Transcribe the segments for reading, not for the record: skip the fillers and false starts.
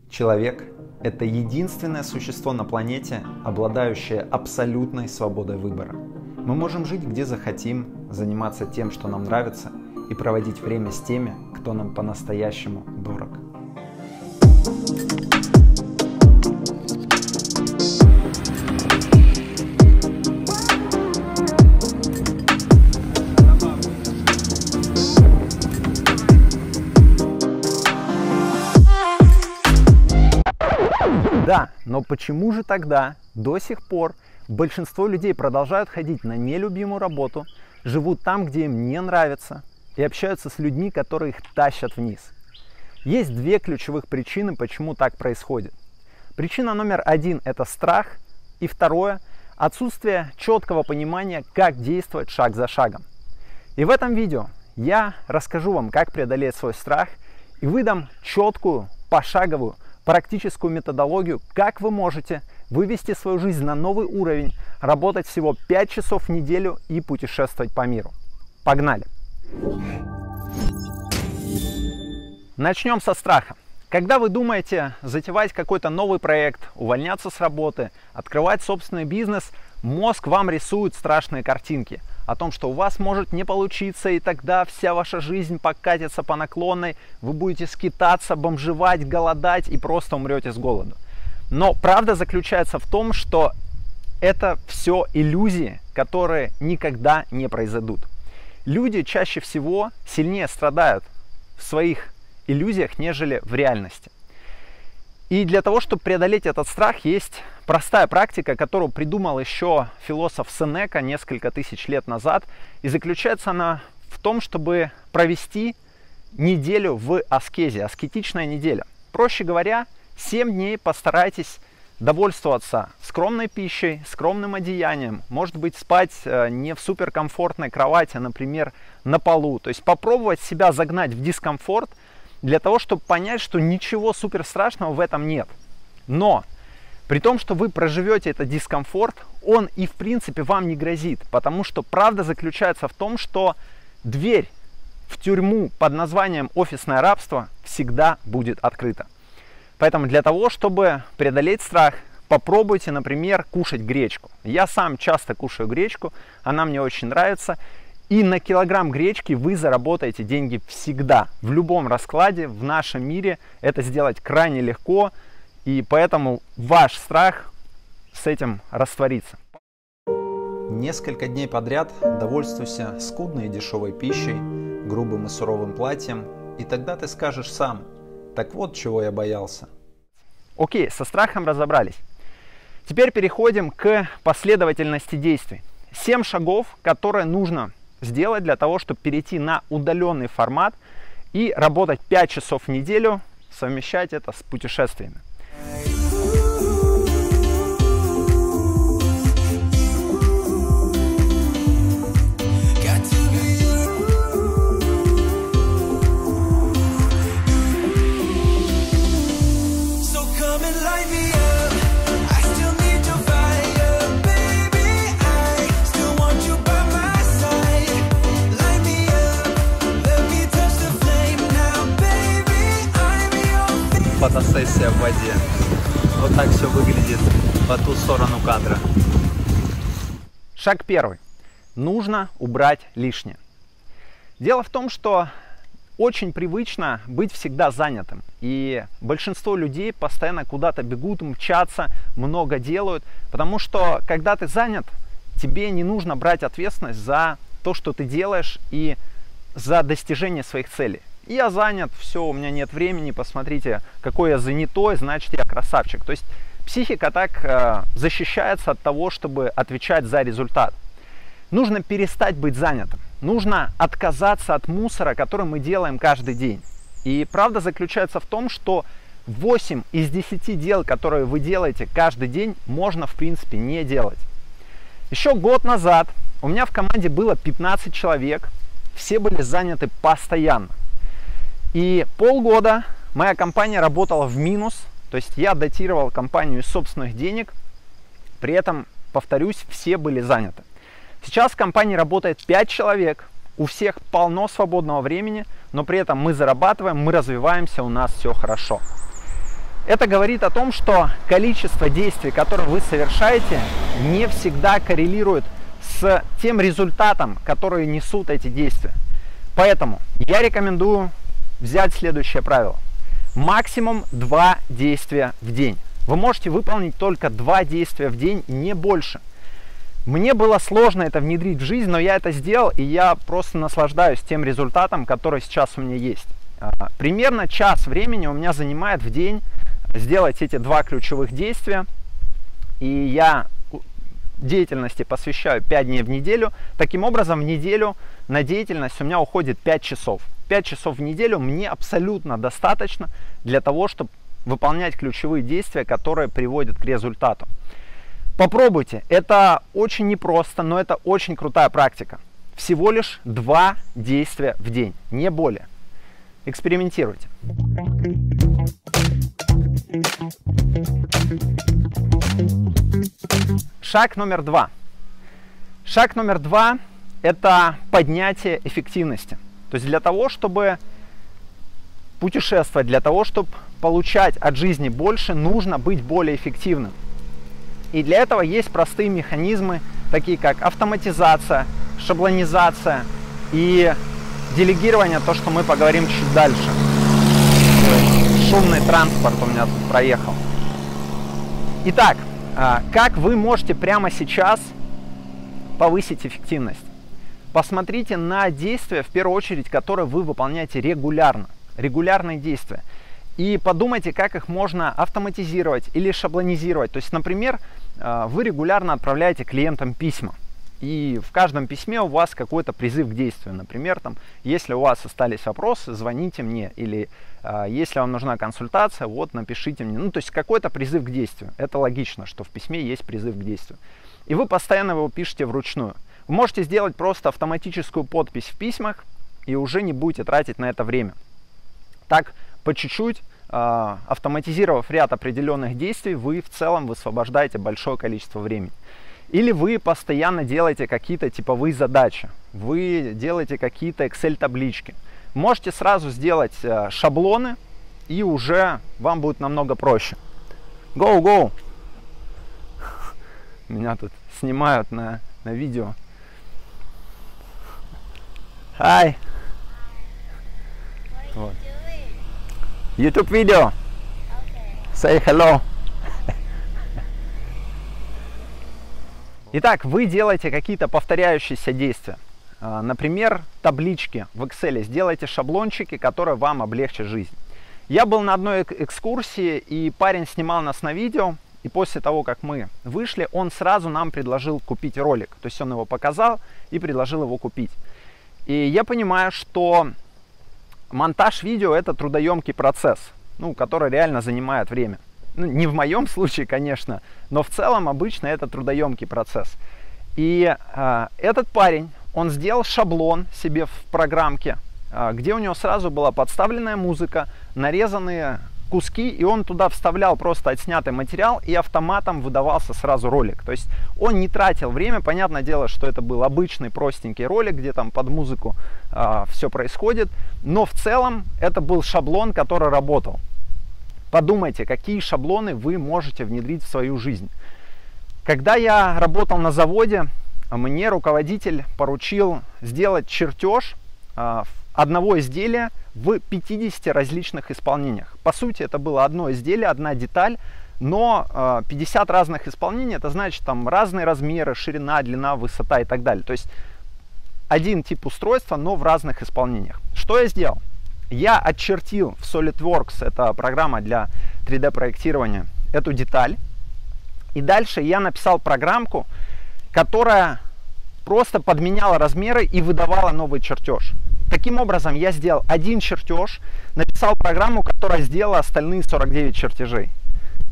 Человек – это единственное существо на планете, обладающее абсолютной свободой выбора. Мы можем жить где захотим, заниматься тем, что нам нравится, и проводить время с теми, кто нам по-настоящему дорог. Да, но почему же тогда до сих пор большинство людей продолжают ходить на нелюбимую работу, живут там, где им не нравится, и общаются с людьми, которые их тащат вниз? Есть две ключевых причины, почему так происходит. Причина номер один – это страх, и второе – отсутствие четкого понимания, как действовать шаг за шагом. И в этом видео я расскажу вам, как преодолеть свой страх, и выдам четкую, пошаговую, практическую методологию, как вы можете вывести свою жизнь на новый уровень, работать всего 5 часов в неделю и путешествовать по миру. Погнали! Начнем со страха. Когда вы думаете затевать какой-то новый проект, увольняться с работы, открывать собственный бизнес, мозг вам рисует страшные картинки о том, что у вас может не получиться, и тогда вся ваша жизнь покатится по наклонной, вы будете скитаться, бомжевать, голодать и просто умрете с голоду. Но правда заключается в том, что это все иллюзии, которые никогда не произойдут. Люди чаще всего сильнее страдают в своих иллюзиях, нежели в реальности. И для того, чтобы преодолеть этот страх, есть простая практика, которую придумал еще философ Сенека несколько тысяч лет назад. И заключается она в том, чтобы провести неделю в аскезе, аскетичная неделя. Проще говоря, 7 дней постарайтесь довольствоваться скромной пищей, скромным одеянием. Может быть, спать не в суперкомфортной кровати, а, например, на полу. То есть попробовать себя загнать в дискомфорт, для того, чтобы понять, что ничего супер страшного в этом нет. Но при том, что вы проживете этот дискомфорт, он и в принципе вам не грозит. Потому что правда заключается в том, что дверь в тюрьму под названием офисное рабство всегда будет открыта. Поэтому для того, чтобы преодолеть страх, попробуйте, например, кушать гречку. Я сам часто кушаю гречку, она мне очень нравится. И на килограмм гречки вы заработаете деньги всегда. В любом раскладе в нашем мире это сделать крайне легко. И поэтому ваш страх с этим растворится. Несколько дней подряд довольствуйся скудной и дешевой пищей, грубым и суровым платьем. И тогда ты скажешь сам: так вот чего я боялся. Окей, со страхом разобрались. Теперь переходим к последовательности действий. 7 шагов, которые нужно сделать для того, чтобы перейти на удаленный формат и работать 5 часов в неделю, совмещать это с путешествиями. Фотосессия в воде. Вот так все выглядит по ту сторону кадра. Шаг первый. Нужно убрать лишнее. Дело в том, что очень привычно быть всегда занятым. И большинство людей постоянно куда-то бегут, мчатся, много делают. Потому что, когда ты занят, тебе не нужно брать ответственность за то, что ты делаешь, и за достижение своих целей. Я занят, все, у меня нет времени, посмотрите, какой я занятой, значит, я красавчик. То есть психика так защищается от того, чтобы отвечать за результат. Нужно перестать быть занятым. Нужно отказаться от мусора, который мы делаем каждый день. И правда заключается в том, что 8 из 10 дел, которые вы делаете каждый день, можно в принципе не делать. Еще год назад у меня в команде было 15 человек, все были заняты постоянно. И полгода моя компания работала в минус, то есть я датировал компанию из собственных денег, при этом, повторюсь, все были заняты. Сейчас в компании работает 5 человек, у всех полно свободного времени, но при этом мы зарабатываем, мы развиваемся, у нас все хорошо. Это говорит о том, что количество действий, которые вы совершаете, не всегда коррелирует с тем результатом, который несут эти действия. Поэтому я рекомендую взять следующее правило. Максимум 2 действия в день. Вы можете выполнить только 2 действия в день, не больше. Мне было сложно это внедрить в жизнь, но я это сделал, и я просто наслаждаюсь тем результатом, который сейчас у меня есть. Примерно час времени у меня занимает в день сделать эти 2 ключевых действия. И я деятельности посвящаю 5 дней в неделю. Таким образом, в неделю на деятельность у меня уходит 5 часов. 5 часов в неделю мне абсолютно достаточно для того, чтобы выполнять ключевые действия, которые приводят к результату. Попробуйте. Это очень непросто, но это очень крутая практика. Всего лишь 2 действия в день, не более. Экспериментируйте. Шаг номер 2. Шаг номер 2 – это поднятие эффективности. То есть для того, чтобы путешествовать, для того, чтобы получать от жизни больше, нужно быть более эффективным. И для этого есть простые механизмы, такие как автоматизация, шаблонизация и делегирование, то, что мы поговорим чуть дальше. Шумный транспорт у меня тут проехал. Итак, как вы можете прямо сейчас повысить эффективность? Посмотрите на действия, в первую очередь, которые вы выполняете регулярно. Регулярные действия. И подумайте, как их можно автоматизировать или шаблонизировать. То есть, например, вы регулярно отправляете клиентам письма. И в каждом письме у вас какой-то призыв к действию. Например, там, если у вас остались вопросы, звоните мне. Или если вам нужна консультация, вот напишите мне. Ну, то есть какой-то призыв к действию. Это логично, что в письме есть призыв к действию. И вы постоянно его пишете вручную. Вы можете сделать просто автоматическую подпись в письмах и уже не будете тратить на это время. Так, по чуть-чуть, автоматизировав ряд определенных действий, вы в целом высвобождаете большое количество времени. Или вы постоянно делаете какие-то типовые задачи, вы делаете какие-то Excel-таблички. Можете сразу сделать шаблоны, и уже вам будет намного проще. Go, go! Меня тут снимают на видео. Hi! Вот. YouTube видео. Say hello. Итак, вы делаете какие-то повторяющиеся действия. Например, таблички в Excel. Сделайте шаблончики, которые вам облегчат жизнь. Я был на одной экскурсии, и парень снимал нас на видео. И после того, как мы вышли, он сразу нам предложил купить ролик. То есть он его показал и предложил его купить. И я понимаю, что монтаж видео — это трудоемкий процесс, который реально занимает время. Не в моем случае, конечно, но в целом обычно это трудоемкий процесс. И этот парень, он сделал шаблон себе в программке, где у него сразу была подставленная музыка, нарезанные куски, и он туда вставлял просто отснятый материал, и автоматом выдавался сразу ролик. То есть он не тратил время. Понятное дело, что это был обычный простенький ролик, где там под музыку все происходит, но в целом это был шаблон, который работал. Подумайте, какие шаблоны вы можете внедрить в свою жизнь. Когда я работал на заводе, мне руководитель поручил сделать чертеж одного изделия в 50 различных исполнениях. По сути, это было одно изделие, одна деталь, но 50 разных исполнений, это значит там разные размеры, ширина, длина, высота и так далее. То есть один тип устройства, но в разных исполнениях. Что я сделал? Я отчертил в SolidWorks, это программа для 3D проектирования, эту деталь. И дальше я написал программку, которая просто подменяла размеры и выдавала новый чертеж. Таким образом, я сделал один чертеж, написал программу, которая сделала остальные 49 чертежей.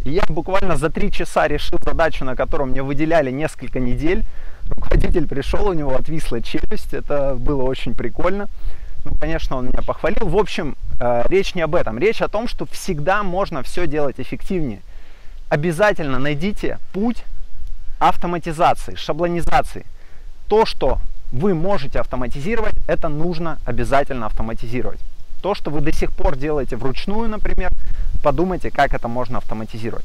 И я буквально за 3 часа решил задачу, на которую мне выделяли несколько недель. Руководитель пришел, у него отвисла челюсть, это было очень прикольно. Конечно, он меня похвалил. В общем, речь не об этом. Речь о том, что всегда можно все делать эффективнее. Обязательно найдите путь автоматизации, шаблонизации. То, что вы можете автоматизировать, это нужно обязательно автоматизировать. То, что вы до сих пор делаете вручную, например, подумайте, как это можно автоматизировать.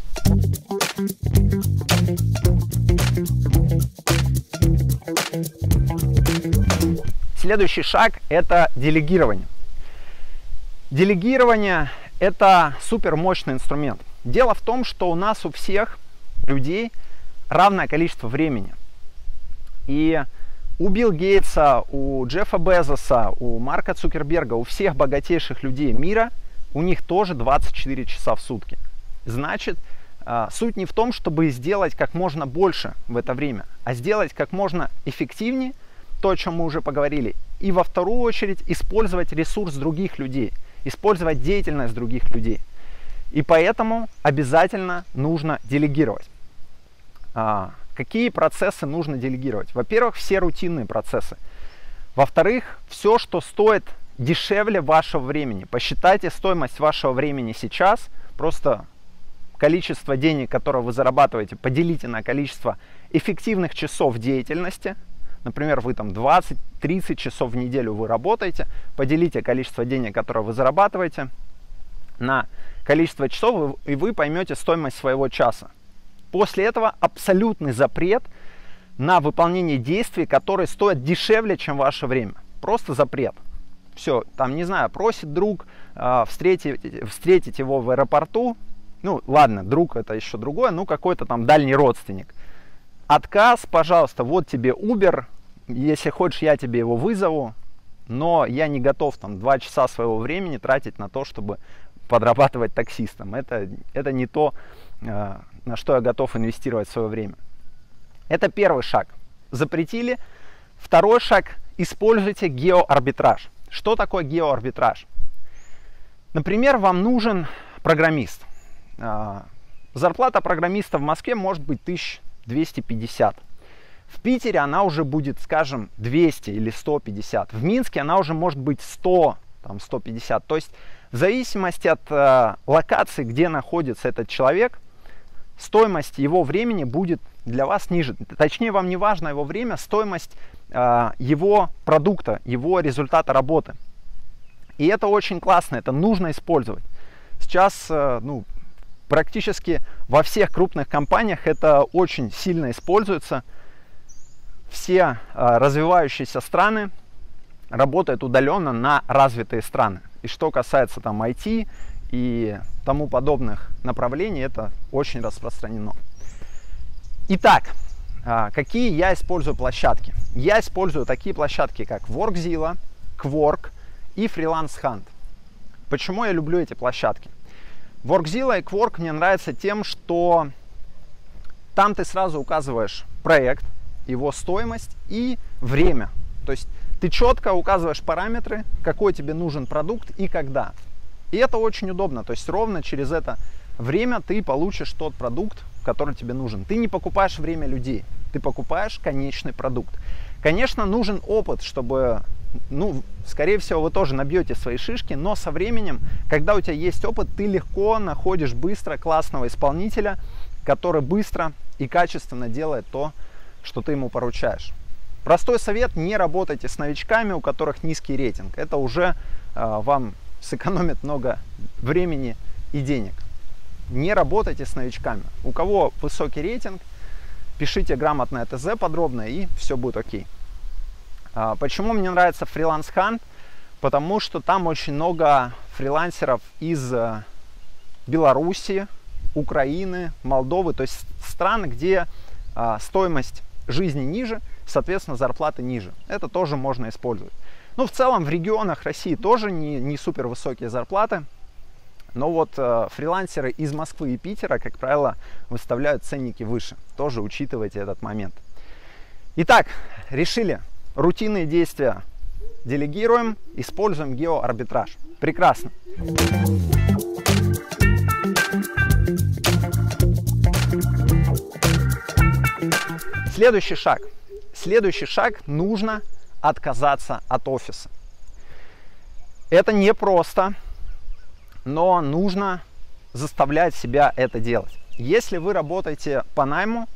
Следующий шаг – это делегирование. Делегирование – это супер мощный инструмент. Дело в том, что у нас у всех людей равное количество времени. И у Билла Гейтса, у Джеффа Безоса, у Марка Цукерберга, у всех богатейших людей мира, у них тоже 24 часа в сутки. Значит, суть не в том, чтобы сделать как можно больше в это время, а сделать как можно эффективнее то, о чем мы уже поговорили. И во вторую очередь использовать ресурс других людей, использовать деятельность других людей. И поэтому обязательно нужно делегировать. Какие процессы нужно делегировать? Во-первых, все рутинные процессы. Во-вторых, все, что стоит дешевле вашего времени. Посчитайте стоимость вашего времени сейчас, просто количество денег, которое вы зарабатываете, поделите на количество эффективных часов деятельности. Например, вы там 20-30 часов в неделю вы работаете, поделите количество денег, которое вы зарабатываете, на количество часов, и вы поймете стоимость своего часа. После этого абсолютный запрет на выполнение действий, которые стоят дешевле, чем ваше время. Просто запрет. Все, там, не знаю, просит друг встретить его в аэропорту. Ну, ладно, друг это еще другое, ну, какой-то там дальний родственник. Отказ, пожалуйста, вот тебе Uber, если хочешь, я тебе его вызову, но я не готов там 2 часа своего времени тратить на то, чтобы подрабатывать таксистом. Это не то, на что я готов инвестировать свое время. Это первый шаг. Запретили. Второй шаг. Используйте геоарбитраж. Что такое геоарбитраж? Например, вам нужен программист. Зарплата программиста в Москве может быть 1250. В Питере она уже будет, скажем, 200 или 150. В Минске она уже может быть 100, там, 150. То есть в зависимости от локации, где находится этот человек, стоимость его времени будет для вас ниже. Точнее, вам не важно его время, стоимость его продукта, его результата работы. И это очень классно, это нужно использовать. Сейчас практически во всех крупных компаниях это очень сильно используется. Все развивающиеся страны работают удаленно на развитые страны. И что касается там IT и тому подобных направлений, это очень распространено. Итак, какие я использую площадки? Я использую такие площадки, как Workzilla, Quark и Freelance Hunt. Почему я люблю эти площадки? Workzilla и Quark мне нравятся тем, что там ты сразу указываешь проект, его стоимость и время. То есть ты четко указываешь параметры, какой тебе нужен продукт и когда. И это очень удобно. То есть ровно через это время ты получишь тот продукт, который тебе нужен. Ты не покупаешь время людей, ты покупаешь конечный продукт. Конечно, нужен опыт, чтобы, скорее всего, вы тоже набьете свои шишки, но со временем, когда у тебя есть опыт, ты легко находишь быстро классного исполнителя, который быстро и качественно делает то, что ты ему поручаешь. Простой совет: не работайте с новичками, у которых низкий рейтинг. Это уже вам сэкономит много времени и денег. Не работайте с новичками. У кого высокий рейтинг, пишите грамотное ТЗ подробно, и все будет окей. Почему мне нравится Freelance Hunt? Потому что там очень много фрилансеров из Беларуси, Украины, Молдовы, то есть стран, где стоимость жизни ниже, соответственно, зарплаты ниже. Это тоже можно использовать. В целом в регионах России тоже не супер высокие зарплаты. Но вот фрилансеры из Москвы и Питера, как правило, выставляют ценники выше. Тоже учитывайте этот момент. Итак, решили. Рутинные действия делегируем, используем геоарбитраж. Прекрасно. Следующий шаг. Следующий шаг: нужно отказаться от офиса. Это непросто, но нужно заставлять себя это делать. Если вы работаете по найму,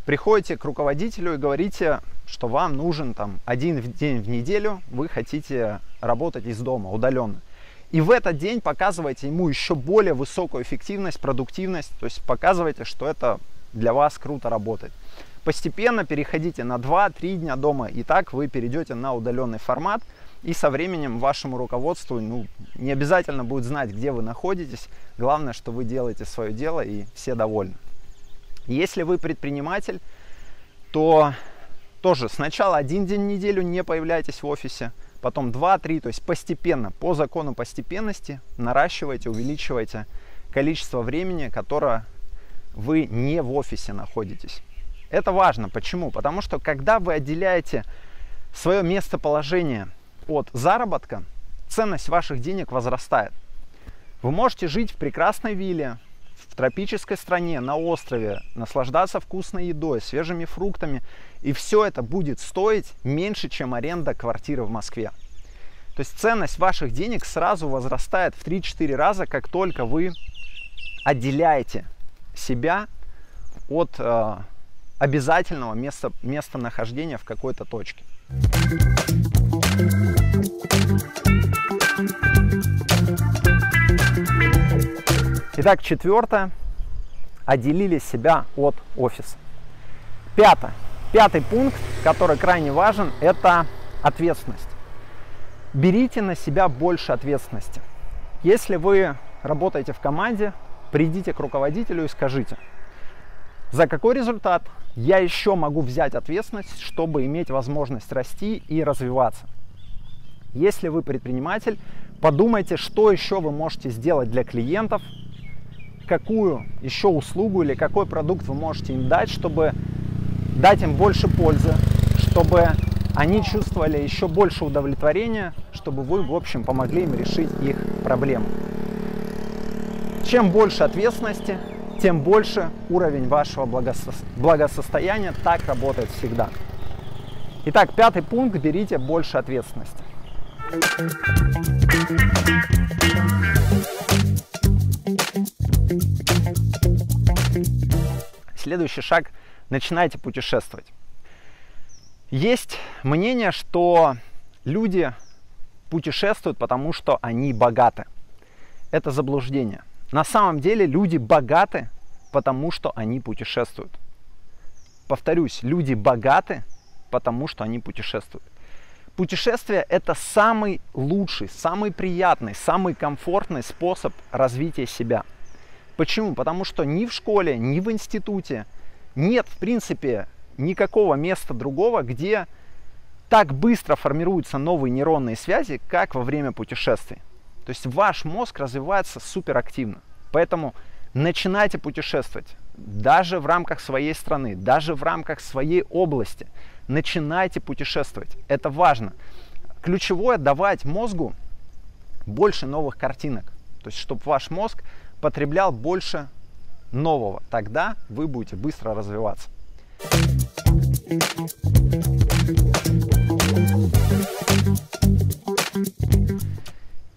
приходите к руководителю и говорите, что вам нужен один день в неделю, вы хотите работать из дома удаленно. И в этот день показывайте ему еще более высокую эффективность, продуктивность, то есть показывайте, что это для вас круто работает. Постепенно переходите на 2-3 дня дома, и так вы перейдете на удаленный формат, и со временем вашему руководству не обязательно будет знать, где вы находитесь, главное, что вы делаете свое дело, и все довольны. Если вы предприниматель, то тоже сначала 1 день в неделю не появляйтесь в офисе, потом 2-3, то есть постепенно, по закону постепенности наращивайте, увеличивайте количество времени, которое вы не в офисе находитесь. Это важно. Почему? Потому что когда вы отделяете свое местоположение от заработка, ценность ваших денег возрастает. Вы можете жить в прекрасной вилле, в тропической стране, на острове, наслаждаться вкусной едой, свежими фруктами, и все это будет стоить меньше, чем аренда квартиры в Москве. То есть ценность ваших денег сразу возрастает в 3-4 раза, как только вы отделяете себя от обязательного местонахождения в какой-то точке. Итак, 4. Отделили себя от офиса. 5. Пункт, который крайне важен, это ответственность. Берите на себя больше ответственности. Если вы работаете в команде, придите к руководителю и скажите: за какой результат я еще могу взять ответственность, чтобы иметь возможность расти и развиваться. Если вы предприниматель, подумайте, что еще вы можете сделать для клиентов, какую еще услугу или какой продукт вы можете им дать, чтобы дать им больше пользы, чтобы они чувствовали еще больше удовлетворения, чтобы вы, в общем, помогли им решить их проблему. Чем больше ответственности, тем больше уровень вашего благосостояния. Так работает всегда. Итак, 5 пункт. Берите больше ответственности. Следующий шаг. Начинайте путешествовать. Есть мнение, что люди путешествуют, потому что они богаты. Это заблуждение. На самом деле люди богаты, потому что они путешествуют. Повторюсь, люди богаты, потому что они путешествуют. Путешествие – это самый лучший, самый приятный, самый комфортный способ развития себя. Почему? Потому что ни в школе, ни в институте нет, в принципе, никакого места другого, где так быстро формируются новые нейронные связи, как во время путешествий. То есть ваш мозг развивается суперактивно. Поэтому начинайте путешествовать. Даже в рамках своей страны, даже в рамках своей области. Начинайте путешествовать. Это важно. Ключевое — давать мозгу больше новых картинок. То есть чтобы ваш мозг потреблял больше нового. Тогда вы будете быстро развиваться.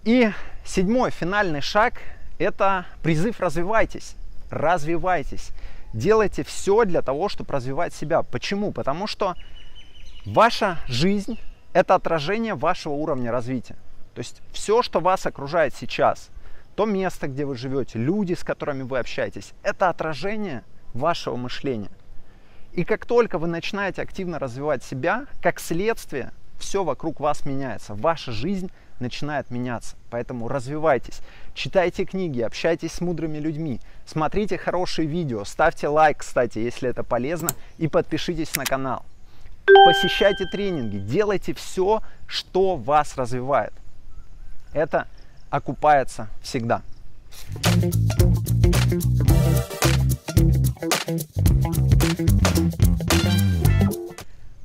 И 7-й, финальный шаг – это призыв: развивайтесь. Развивайтесь. Делайте все для того, чтобы развивать себя. Почему? Потому что ваша жизнь – это отражение вашего уровня развития. То есть все, что вас окружает сейчас, то место, где вы живете, люди, с которыми вы общаетесь – это отражение вашего мышления. И как только вы начинаете активно развивать себя, как следствие, все вокруг вас меняется. Ваша жизнь начинает меняться. Поэтому развивайтесь, читайте книги, общайтесь с мудрыми людьми, смотрите хорошие видео, ставьте лайк, кстати, если это полезно, и подпишитесь на канал. Посещайте тренинги, делайте все, что вас развивает. Это окупается всегда.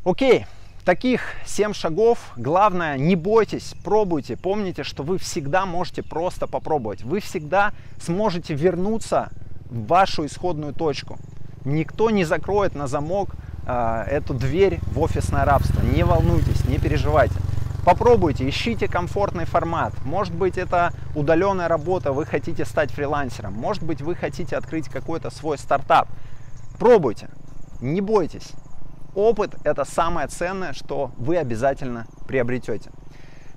Окей. Таких 7 шагов. Главное, не бойтесь, пробуйте. Помните, что вы всегда можете просто попробовать. Вы всегда сможете вернуться в вашу исходную точку. Никто не закроет на замок эту дверь в офисное рабство. Не волнуйтесь, не переживайте. Попробуйте, ищите комфортный формат. Может быть, это удаленная работа, вы хотите стать фрилансером. Может быть, вы хотите открыть какой-то свой стартап. Пробуйте, не бойтесь. Опыт – это самое ценное, что вы обязательно приобретете.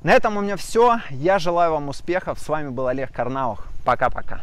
На этом у меня все. Я желаю вам успехов. С вами был Олег Карнаух. Пока-пока.